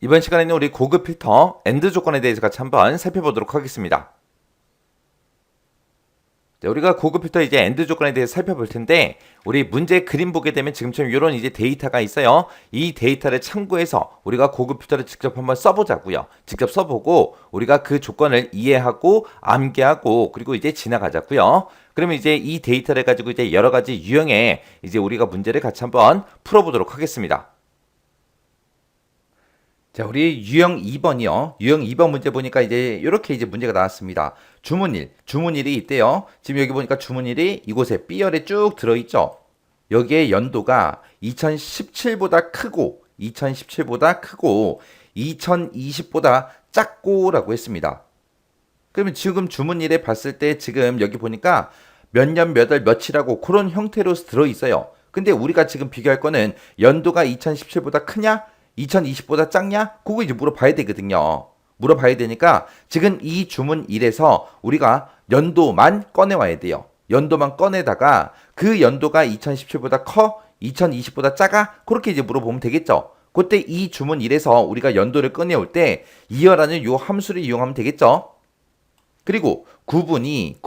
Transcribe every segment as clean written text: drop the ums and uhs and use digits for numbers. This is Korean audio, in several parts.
이번 시간에는 우리 고급 필터 AND 조건에 대해서 같이 한번 살펴보도록 하겠습니다. 자, 우리가 고급 필터 이제 AND 조건에 대해서 살펴볼 텐데, 우리 문제 그림 보게 되면 지금처럼 이런 이제 데이터가 있어요. 이 데이터를 참고해서 우리가 고급 필터를 직접 한번 써보자고요. 직접 써보고 우리가 그 조건을 이해하고 암기하고 그리고 이제 지나가자고요. 그러면 이제 이 데이터를 가지고 이제 여러 가지 유형의 이제 우리가 문제를 같이 한번 풀어보도록 하겠습니다. 자, 우리 유형 2번이요. 유형 2번 문제 보니까 이제 이렇게 이제 문제가 나왔습니다. 주문일이 있대요. 지금 여기 보니까 주문일이 이곳에 B열에 쭉 들어있죠. 여기에 연도가 2017보다 크고 2020보다 작고라고 했습니다. 그러면 지금 주문일에 봤을 때 지금 여기 보니까 몇 년, 몇 월, 며칠하고 그런 형태로 들어있어요. 근데 우리가 지금 비교할 거는 연도가 2017보다 크냐? 2020보다 작냐? 그거 이제 물어봐야 되거든요. 물어봐야 되니까 지금 이 주문 1에서 우리가 연도만 꺼내와야 돼요. 연도만 꺼내다가 그 연도가 2017보다 커? 2020보다 작아? 그렇게 이제 물어보면 되겠죠. 그때 이 주문 1에서 우리가 연도를 꺼내올 때 이어라는 요 함수를 이용하면 되겠죠. 그리고 구분이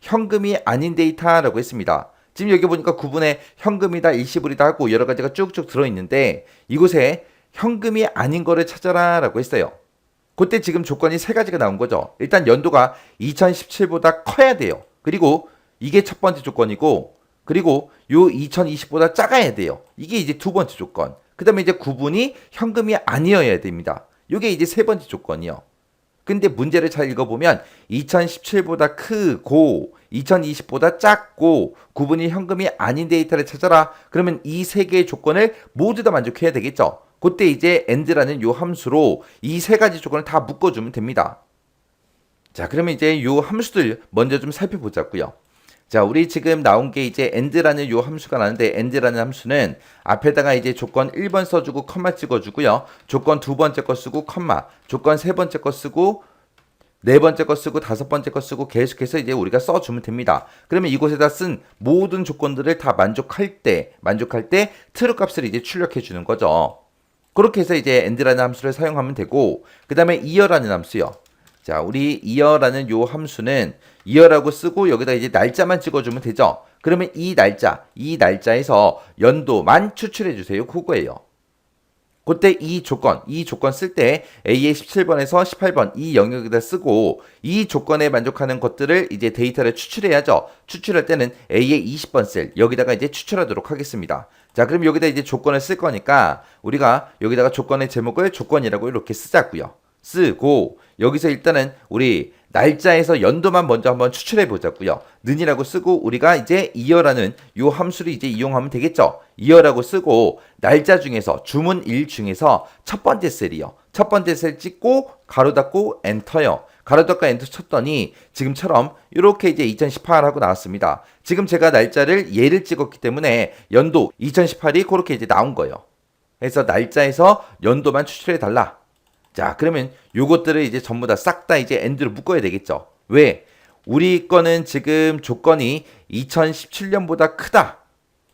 현금이 아닌 데이터라고 했습니다. 지금 여기 보니까 구분에 현금이다, 일시불이다 하고 여러 가지가 쭉쭉 들어있는데 이곳에 현금이 아닌 거를 찾아라 라고 했어요. 그때 지금 조건이 세 가지가 나온 거죠. 일단 연도가 2017보다 커야 돼요. 그리고 이게 첫 번째 조건이고, 그리고 요 2020보다 작아야 돼요. 이게 이제 두 번째 조건. 그 다음에 이제 구분이 현금이 아니어야 됩니다. 이게 이제 세 번째 조건이요. 근데 문제를 잘 읽어보면 2017보다 크고 2020보다 작고 구분이 현금이 아닌 데이터를 찾아라. 그러면 이 세 개의 조건을 모두 다 만족해야 되겠죠. 그때 이제 AND라는 요 함수로 이 세 가지 조건을 다 묶어주면 됩니다. 자, 그러면 이제 요 함수들 먼저 좀 살펴보자고요. 자, 우리 지금 나온 게 이제 AND라는 요 함수가 나는데, AND라는 함수는 앞에다가 이제 조건 1번 써주고 컴마 찍어주고요. 조건 두 번째 거 쓰고 컴마, 조건 세 번째 거 쓰고 네 번째 거 쓰고 다섯 번째 거 쓰고 계속해서 이제 우리가 써주면 됩니다. 그러면 이곳에다 쓴 모든 조건들을 다 만족할 때 트루 값을 이제 출력해 주는 거죠. 그렇게 해서 이제 AND라는 함수를 사용하면 되고, 그 다음에 이어라는 함수요. 자, 우리 이어라는 요 함수는 이어라고 쓰고 여기다 이제 날짜만 찍어주면 되죠. 그러면 이 날짜에서 연도만 추출해 주세요. 그거예요. 그때 이 조건 쓸 때 A의 17번에서 18번 이 영역에다 쓰고 이 조건에 만족하는 것들을 이제 데이터를 추출해야죠. 추출할 때는 A의 20번 셀 여기다가 이제 추출하도록 하겠습니다. 자, 그럼 여기다 이제 조건을 쓸 거니까 우리가 여기다가 조건의 제목을 조건이라고 이렇게 쓰자고요. 쓰고 여기서 일단은 우리 날짜에서 연도만 먼저 한번 추출해 보자고요. 는이라고 쓰고 우리가 이제 이어라는 요 함수를 이제 이용하면 되겠죠. 이어라고 쓰고 날짜 중에서 주문 1 중에서 첫 번째 셀이요. 첫 번째 셀 찍고 가로 닫고 엔터요. 가로 닫고 엔터 쳤더니 지금처럼 이렇게 이제 2018 하고 나왔습니다. 지금 제가 날짜를 얘를 찍었기 때문에 연도 2018이 그렇게 이제 나온 거예요. 그래서 날짜에서 연도만 추출해 달라. 자, 그러면 요것들을 이제 전부 다 싹 다 이제 AND로 묶어야 되겠죠. 왜? 우리 거는 지금 조건이 2017년보다 크다.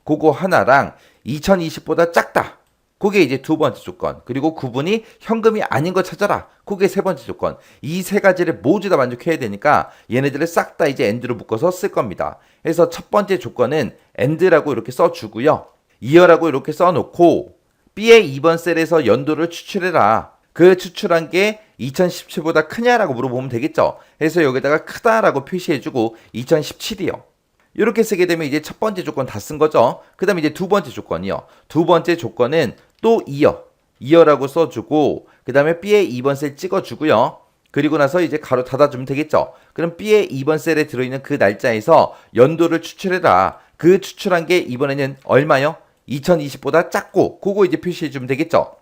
그거 하나랑 2020보다 작다. 그게 이제 두 번째 조건. 그리고 구분이 현금이 아닌 거 찾아라. 그게 세 번째 조건. 이 세 가지를 모두 다 만족해야 되니까 얘네들을 싹 다 이제 AND로 묶어서 쓸 겁니다. 그래서 첫 번째 조건은 AND라고 이렇게 써주고요. 이어라고 이렇게 써놓고 B의 2번 셀에서 연도를 추출해라. 그 추출한 게 2017보다 크냐라고 물어보면 되겠죠. 그래서 여기다가 크다라고 표시해주고 2017이요. 이렇게 쓰게 되면 이제 첫 번째 조건 다 쓴 거죠. 그 다음에 이제 두 번째 조건이요. 두 번째 조건은 또 이어라고 써주고 그 다음에 B의 2번 셀 찍어주고요. 그리고 나서 이제 가로 닫아주면 되겠죠. 그럼 B의 2번 셀에 들어있는 그 날짜에서 연도를 추출해라. 그 추출한 게 이번에는 얼마요? 2020보다 작고 그거 이제 표시해주면 되겠죠.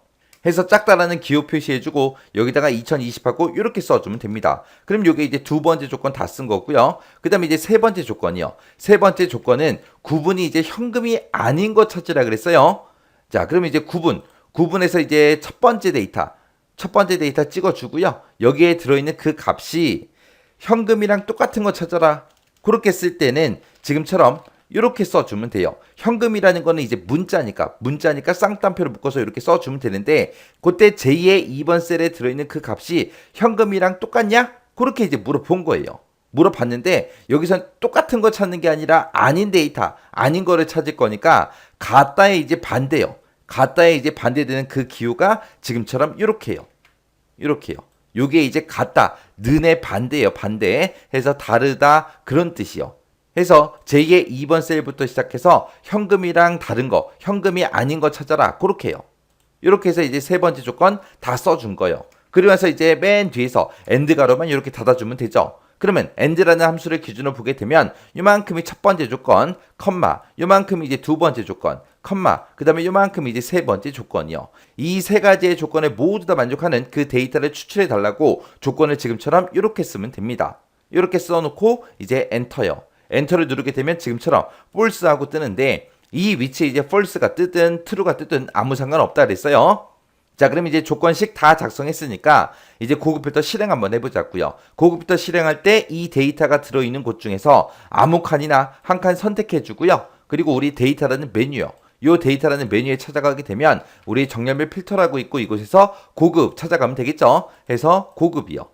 해서 작다라는 기호 표시해주고 여기다가 2020하고 이렇게 써주면 됩니다. 그럼 이게 이제 두 번째 조건 다 쓴 거고요. 그 다음에 이제 세 번째 조건이요. 세 번째 조건은 구분이 이제 현금이 아닌 거 찾으라 그랬어요. 자, 그럼 이제 구분에서 이제 첫 번째 데이터 찍어주고요. 여기에 들어있는 그 값이 현금이랑 똑같은 거 찾아라. 그렇게 쓸 때는 지금처럼 이렇게 써주면 돼요. 현금이라는 거는 이제 문자니까 쌍따옴표를 묶어서 이렇게 써주면 되는데 그때 제2의 2번 셀에 들어있는 그 값이 현금이랑 똑같냐? 그렇게 이제 물어본 거예요. 물어봤는데 여기선 똑같은 거 찾는 게 아니라 아닌 데이터, 아닌 거를 찾을 거니까 같다에 이제 반대요. 같다에 이제 반대되는 그 기호가 지금처럼 이렇게요. 이렇게요. 요게 이제 같다, 는의 반대예요. 반대 해서 다르다 그런 뜻이요. 해서 제2의 2번 셀부터 시작해서 현금이랑 다른 거, 현금이 아닌 거 찾아라. 그렇게요. 이렇게 해서 이제 세 번째 조건 다 써준 거예요. 그러면서 이제 맨 뒤에서 엔드 가로만 이렇게 닫아주면 되죠. 그러면 end라는 함수를 기준으로 보게 되면 요만큼이 첫 번째 조건, 컴마, 요만큼이 이제 두 번째 조건, 컴마, 그 다음에 요만큼이 이제 세 번째 조건이요. 이 세 가지의 조건에 모두 다 만족하는 그 데이터를 추출해 달라고 조건을 지금처럼 이렇게 쓰면 됩니다. 이렇게 써놓고 이제 엔터요. 엔터를 누르게 되면 지금처럼 false 하고 뜨는데 이 위치에 이제 false가 뜨든 true가 뜨든 아무 상관없다 그랬어요. 자, 그럼 이제 조건식 다 작성했으니까 이제 고급 필터 실행 한번 해보자고요. 고급 필터 실행할 때 이 데이터가 들어있는 곳 중에서 아무 칸이나 한 칸 선택해주고요. 그리고 우리 데이터라는 메뉴요. 이 데이터라는 메뉴에 찾아가게 되면 우리 정렬별 필터라고 있고 이곳에서 고급 찾아가면 되겠죠. 해서 고급이요.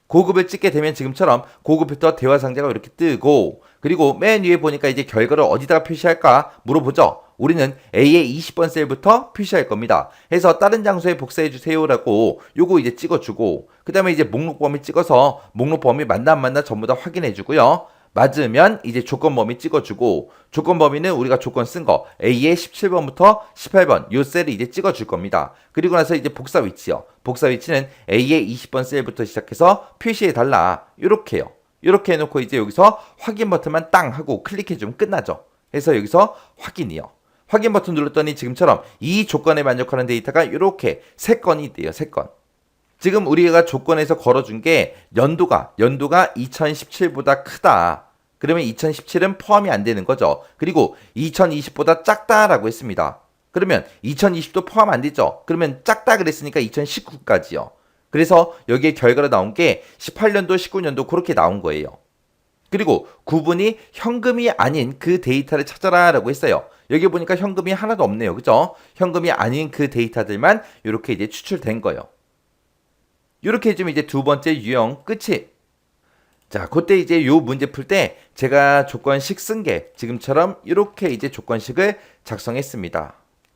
고급을 찍게 되면 지금처럼 고급 필터 대화 상자가 이렇게 뜨고 그리고 맨 위에 보니까 이제 결과를 어디다가 표시할까 물어보죠. 우리는 A의 20번 셀부터 표시할 겁니다. 해서 다른 장소에 복사해 주세요라고 요거 이제 찍어주고 그 다음에 이제 목록 범위 찍어서 목록 범위 맞나 안 맞나 전부 다 확인해 주고요. 맞으면 이제 조건 범위 찍어주고 조건 범위는 우리가 조건 쓴 거 A의 17번부터 18번 요 셀을 이제 찍어줄 겁니다. 그리고 나서 이제 복사 위치요. 복사 위치는 A의 20번 셀부터 시작해서 표시해 달라. 요렇게요. 이렇게 해놓고 이제 여기서 확인 버튼만 땅 하고 클릭해주면 끝나죠. 해서 여기서 확인이요. 확인 버튼 눌렀더니 지금처럼 이 조건에 만족하는 데이터가 이렇게 3건이 있대요. 3건. 지금 우리가 조건에서 걸어준 게 연도가 2017보다 크다. 그러면 2017은 포함이 안 되는 거죠. 그리고 2020보다 작다라고 했습니다. 그러면 2020도 포함 안 되죠. 그러면 작다 그랬으니까 2019까지요. 그래서 여기에 결과로 나온 게 18년도, 19년도 그렇게 나온 거예요. 그리고 구분이 현금이 아닌 그 데이터를 찾아라 라고 했어요. 여기 보니까 현금이 하나도 없네요. 그죠? 현금이 아닌 그 데이터들만 이렇게 이제 추출된 거예요. 이렇게 해주면 이제 두 번째 유형 끝이. 자, 그때 이제 요 문제 풀 때 제가 조건식 쓴 게 지금처럼 이렇게 이제 조건식을 작성했습니다.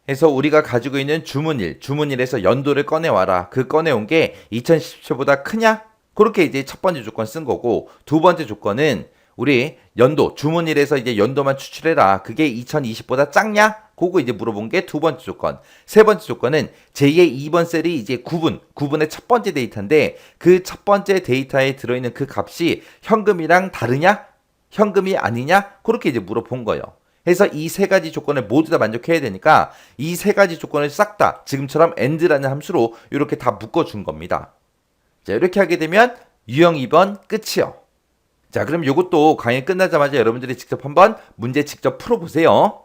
해서 우리가 가지고 있는 주문일에서 연도를 꺼내와라. 그 꺼내온 게 2017보다 크냐? 그렇게 이제 첫 번째 조건 쓴 거고 두 번째 조건은 우리 연도, 주문일에서 이제 연도만 추출해라. 그게 2020보다 작냐? 그거 이제 물어본 게 두 번째 조건. 세 번째 조건은 제2의 2번 셀이 이제 구분의 첫 번째 데이터인데 그 첫 번째 데이터에 들어있는 그 값이 현금이랑 다르냐? 현금이 아니냐? 그렇게 이제 물어본 거예요. 해서 이 세 가지 조건을 모두 다 만족해야 되니까 이 세 가지 조건을 싹 다 지금처럼 end라는 함수로 이렇게 다 묶어준 겁니다. 자, 이렇게 하게 되면 유형 2번 끝이요. 자, 그럼 이것도 강의 끝나자마자 여러분들이 직접 한번 문제 직접 풀어보세요.